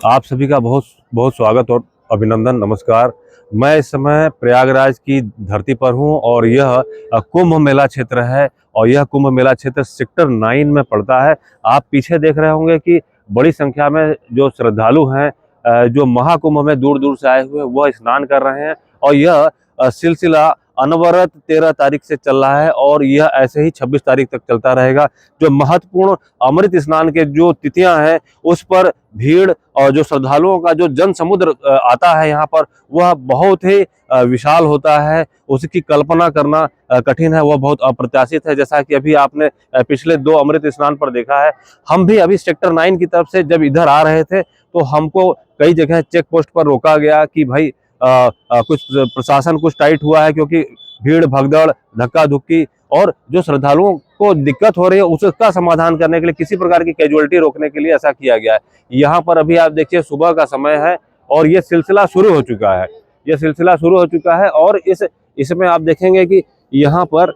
आप सभी का बहुत बहुत स्वागत और अभिनंदन। नमस्कार। मैं इस समय प्रयागराज की धरती पर हूं और यह कुंभ मेला क्षेत्र है और यह कुंभ मेला क्षेत्र सेक्टर 9 में पड़ता है। आप पीछे देख रहे होंगे कि बड़ी संख्या में जो श्रद्धालु हैं, जो महाकुंभ में दूर दूर से आए हुए हैं, वह स्नान कर रहे हैं और यह सिलसिला अनवरत 13 तारीख से चल रहा है और यह ऐसे ही 26 तारीख तक चलता रहेगा। जो महत्वपूर्ण अमृत स्नान के जो तिथियां हैं, उस पर भीड़ और जो श्रद्धालुओं का जो जन समुद्र आता है यहाँ पर, वह बहुत ही विशाल होता है। उसकी कल्पना करना कठिन है, वह बहुत अप्रत्याशित है। जैसा कि अभी आपने पिछले 2 अमृत स्नान पर देखा है। हम भी अभी सेक्टर 9 की तरफ से जब इधर आ रहे थे तो हमको कई जगह चेक पोस्ट पर रोका गया कि भाई कुछ प्रशासन कुछ टाइट हुआ है, क्योंकि भीड़ भगदड़, धक्का धुक्की और जो श्रद्धालुओं को दिक्कत हो रही है उसका समाधान करने के लिए, किसी प्रकार की कैजुअलिटी रोकने के लिए ऐसा किया गया है। यहाँ पर अभी आप देखिए सुबह का समय है और ये सिलसिला शुरू हो चुका है। ये सिलसिला शुरू हो चुका है और इसमें आप देखेंगे कि यहाँ पर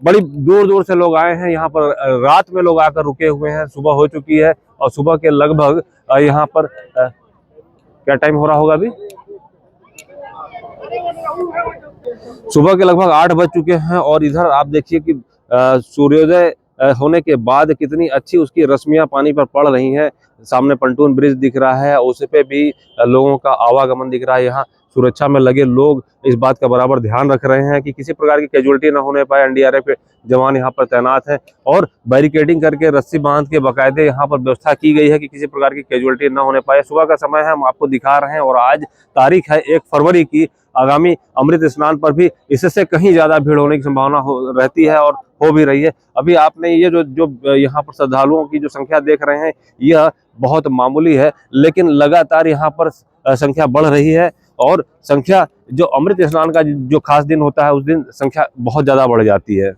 बड़ी दूर दूर से लोग आए हैं। यहाँ पर रात में लोग आकर रुके हुए हैं। सुबह हो चुकी है और सुबह के लगभग यहाँ पर क्या टाइम हो रहा होगा अभी, सुबह के लगभग 8 बज चुके हैं और इधर आप देखिए कि सूर्योदय होने के बाद कितनी अच्छी उसकी रश्मियां पानी पर पड़ रही हैं। सामने पंटून ब्रिज दिख रहा है, उस पे भी लोगों का आवागमन दिख रहा है। यहाँ सुरक्षा में लगे लोग इस बात का बराबर ध्यान रख रहे हैं कि किसी प्रकार की कैजुअलिटी ना होने पाए। एनडीआरएफ के जवान यहाँ पर तैनात हैं और बैरिकेडिंग करके रस्सी बांध के बाकायदे यहाँ पर व्यवस्था की गई है कि किसी प्रकार की कैजुअलिटी ना होने पाए। सुबह का समय है, हम आपको दिखा रहे हैं और आज तारीख है 1 फरवरी की। आगामी अमृत स्नान पर भी इससे कहीं ज्यादा भीड़ होने की संभावना रहती है और हो भी रही है। अभी आपने ये जो यहाँ पर श्रद्धालुओं की जो संख्या देख रहे हैं, यह बहुत मामूली है, लेकिन लगातार यहाँ पर संख्या बढ़ रही है और संख्या जो अमृत स्नान का जो खास दिन होता है, उस दिन संख्या बहुत ज्यादा बढ़ जाती है।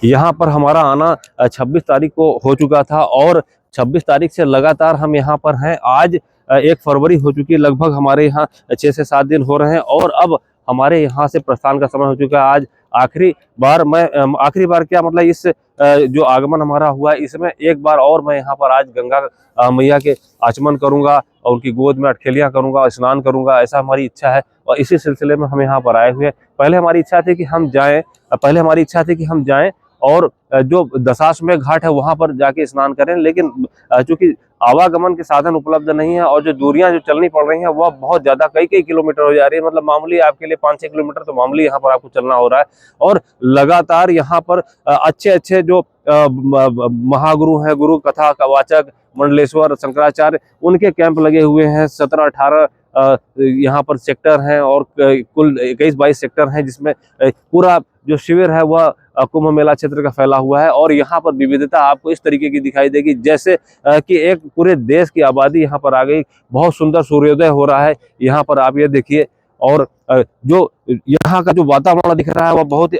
यहाँ पर हमारा आना 26 तारीख को हो चुका था और 26 तारीख से लगातार हम यहाँ पर हैं। आज 1 फरवरी हो चुकी है, लगभग हमारे यहाँ 6 से 7 दिन हो रहे हैं और अब हमारे यहाँ से प्रस्थान का समय हो चुका है। आज आखिरी बार क्या मतलब, इस जो आगमन हमारा हुआ है, इसमें एक बार और मैं यहाँ पर आज गंगा मैया के आचमन करूंगा और उनकी गोद में अटखेलियां करूंगा, स्नान करूंगा, ऐसा हमारी इच्छा है और इसी सिलसिले में हम यहाँ पर आए हुए हैं। पहले हमारी इच्छा थी कि हम जाएं और जो दशाश्वमेध घाट है वहां पर जाके स्नान करें, लेकिन चूंकि आवागमन के साधन उपलब्ध नहीं है और जो दूरियां जो चलनी पड़ रही हैं वह बहुत ज्यादा कई किलोमीटर हो जा रही है। मतलब मामूली आपके लिए 5-6 किलोमीटर तो मामूली यहाँ पर आपको चलना हो रहा है और लगातार यहाँ पर अच्छे अच्छे जो महागुरु हैं, गुरु कथा का वाचक मंडलेश्वर शंकराचार्य, उनके कैंप लगे हुए हैं। 17-18 यहाँ पर सेक्टर हैं और कुल 21-22 सेक्टर हैं, जिसमें पूरा जो शिविर है वह कुंभ मेला क्षेत्र का फैला हुआ है और यहाँ पर विविधता आपको इस तरीके की दिखाई देगी जैसे कि एक पूरे देश की आबादी यहाँ पर आ गई। बहुत सुंदर सूर्योदय हो रहा है यहाँ पर, आप ये देखिए। और जो यहाँ का जो वातावरण दिख रहा है वह बहुत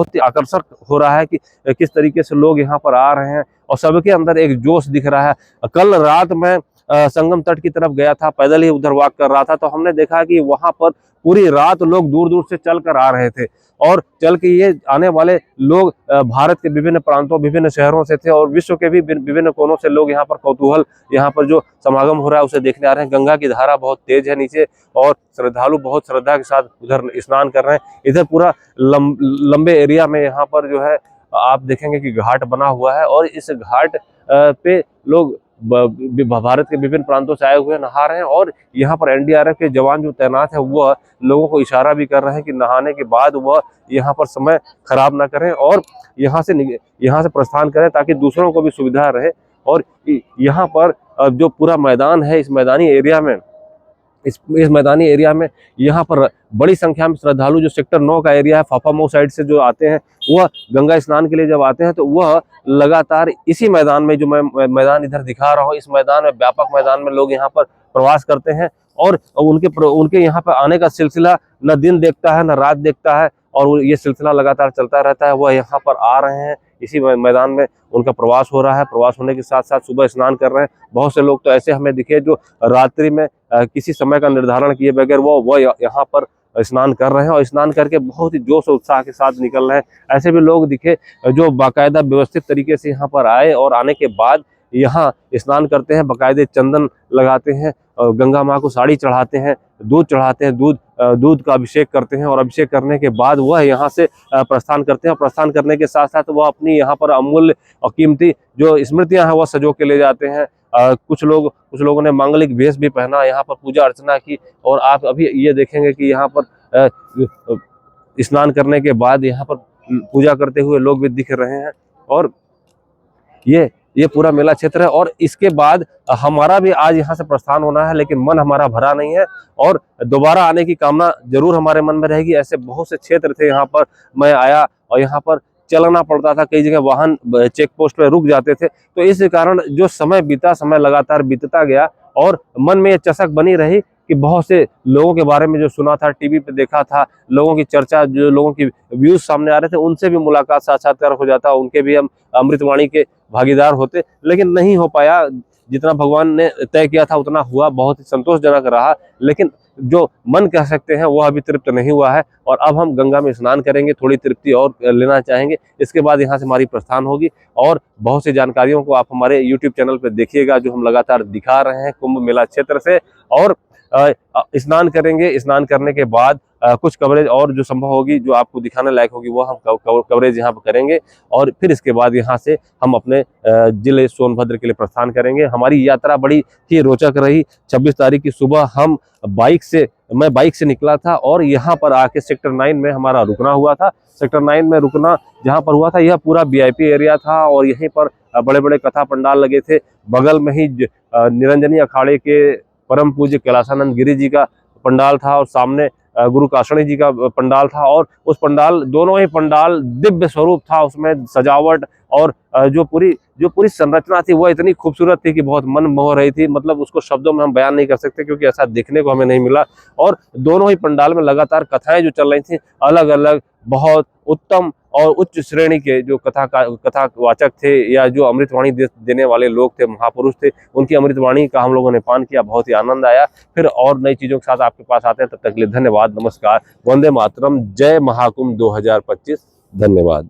ही आकर्षक हो रहा है कि किस तरीके से लोग यहाँ पर आ रहे हैं और सबके अंदर एक जोश दिख रहा है। कल रात में संगम तट की तरफ गया था, पैदल ही उधर वॉक कर रहा था, तो हमने देखा कि वहां पर पूरी रात लोग दूर दूर से चल कर आ रहे थे और चल के ये आने वाले लोग भारत के विभिन्न प्रांतों, विभिन्न शहरों से थे और विश्व के भी विभिन्न कोनों से लोग यहाँ पर कौतूहल, यहाँ पर जो समागम हो रहा है उसे देखने आ रहे हैं। गंगा की धारा बहुत तेज है नीचे और श्रद्धालु बहुत श्रद्धा के साथ उधर स्नान कर रहे हैं। इधर पूरा लंबे एरिया में यहाँ पर जो है आप देखेंगे कि घाट बना हुआ है और इस घाट पे लोग भारत के विभिन्न प्रांतों से आए हुए नहा रहे हैं और यहाँ पर एनडीआरएफ के जवान जो तैनात है वह लोगों को इशारा भी कर रहे हैं कि नहाने के बाद वह यहाँ पर समय खराब ना करें और यहाँ से प्रस्थान करें ताकि दूसरों को भी सुविधा रहे। और यहाँ पर जो पूरा मैदान है, इस मैदानी एरिया में यहाँ पर बड़ी संख्या में श्रद्धालु जो सेक्टर 9 का एरिया है, फाफामऊ साइड से जो आते हैं, वह गंगा स्नान के लिए जब आते हैं तो वह लगातार इसी मैदान में, जो मैं मैदान इधर दिखा रहा हूँ, इस मैदान में, व्यापक मैदान में लोग यहाँ पर प्रवास करते हैं और उनके यहाँ पर आने का सिलसिला न दिन देखता है न रात देखता है और ये सिलसिला लगातार चलता रहता है। वह यहाँ पर आ रहे हैं, इसी मैदान में उनका प्रवास हो रहा है। प्रवास होने के साथ साथ सुबह स्नान कर रहे हैं। बहुत से लोग तो ऐसे हमें दिखे जो रात्रि में किसी समय का निर्धारण किए बगैर वो यहाँ पर स्नान कर रहे हैं और स्नान करके बहुत ही जोश और उत्साह के साथ निकल रहे हैं। ऐसे भी लोग दिखे जो बाकायदा व्यवस्थित तरीके से यहाँ पर आए और आने के बाद यहाँ स्नान करते हैं, बाकायदे चंदन लगाते हैं, गंगा माँ को साड़ी चढ़ाते हैं, दूध चढ़ाते हैं, दूध का अभिषेक करते हैं और अभिषेक करने के बाद वह यहाँ से प्रस्थान करते हैं। प्रस्थान करने के साथ साथ वह अपनी यहाँ पर अमूल्य और कीमती जो स्मृतियां हैं वह सजो के ले जाते हैं। कुछ लोगों ने मांगलिक वेश भी पहना, यहाँ पर पूजा अर्चना की और आप अभी ये देखेंगे कि यहाँ पर स्नान करने के बाद यहाँ पर पूजा करते हुए लोग भी दिख रहे हैं। और ये पूरा मेला क्षेत्र है और इसके बाद हमारा भी आज यहाँ से प्रस्थान होना है, लेकिन मन हमारा भरा नहीं है और दोबारा आने की कामना जरूर हमारे मन में रहेगी। ऐसे बहुत से क्षेत्र थे यहाँ पर मैं आया और यहाँ पर चलना पड़ता था, कई जगह वाहन चेक पोस्ट पे रुक जाते थे, तो इस कारण जो समय बीता, समय लगातार बीतता गया और मन में ये चसक बनी रही कि बहुत से लोगों के बारे में जो सुना था, टीवी पे देखा था, लोगों की चर्चा, जो लोगों की व्यूज सामने आ रहे थे, उनसे भी मुलाकात, साक्षात्कार हो जाता, उनके भी हम अमृतवाणी के भागीदार होते, लेकिन नहीं हो पाया। जितना भगवान ने तय किया था उतना हुआ, बहुत ही संतोषजनक रहा, लेकिन जो मन कह सकते हैं वह अभी तृप्त नहीं हुआ है। और अब हम गंगा में स्नान करेंगे, थोड़ी तृप्ति और लेना चाहेंगे, इसके बाद यहाँ से हमारी प्रस्थान होगी। और बहुत सी जानकारियों को आप हमारे YouTube चैनल पर देखिएगा, जो हम लगातार दिखा रहे हैं कुंभ मेला क्षेत्र से। और स्नान करेंगे, स्नान करने के बाद कुछ कवरेज और जो संभव होगी, जो आपको दिखाने लायक होगी, वो हम कवरेज यहाँ पर करेंगे। और फिर इसके बाद यहाँ से हम अपने जिले सोनभद्र के लिए प्रस्थान करेंगे। हमारी यात्रा बड़ी ही रोचक रही। 26 तारीख की सुबह मैं बाइक से निकला था और यहाँ पर आके सेक्टर 9 में हमारा रुकना हुआ था। सेक्टर 9 में रुकना जहाँ पर हुआ था, यह पूरा VIP एरिया था और यहीं पर बड़े बड़े कथा पंडाल लगे थे। बगल में ही निरंजनी अखाड़े के परम पूज्य कैलाशानंद गिरी जी का पंडाल था और सामने गुरु काशणी जी का पंडाल था। और उस पंडाल, दोनों ही पंडाल दिव्य स्वरूप था, उसमें सजावट और जो पूरी संरचना थी वह इतनी खूबसूरत थी कि बहुत मन मोह रही थी। मतलब उसको शब्दों में हम बयान नहीं कर सकते, क्योंकि ऐसा देखने को हमें नहीं मिला। और दोनों ही पंडाल में लगातार कथाएं जो चल रही थी, अलग अलग बहुत उत्तम और उच्च श्रेणी के जो कथावाचक थे या जो अमृतवाणी देने वाले लोग थे, महापुरुष थे, उनकी अमृतवाणी का हम लोगों ने पान किया, बहुत ही आनंद आया। फिर और नई चीजों के साथ आपके पास आते हैं, तब तक के लिए धन्यवाद, नमस्कार, वंदे मातरम, जय महाकुंभ 2025, धन्यवाद।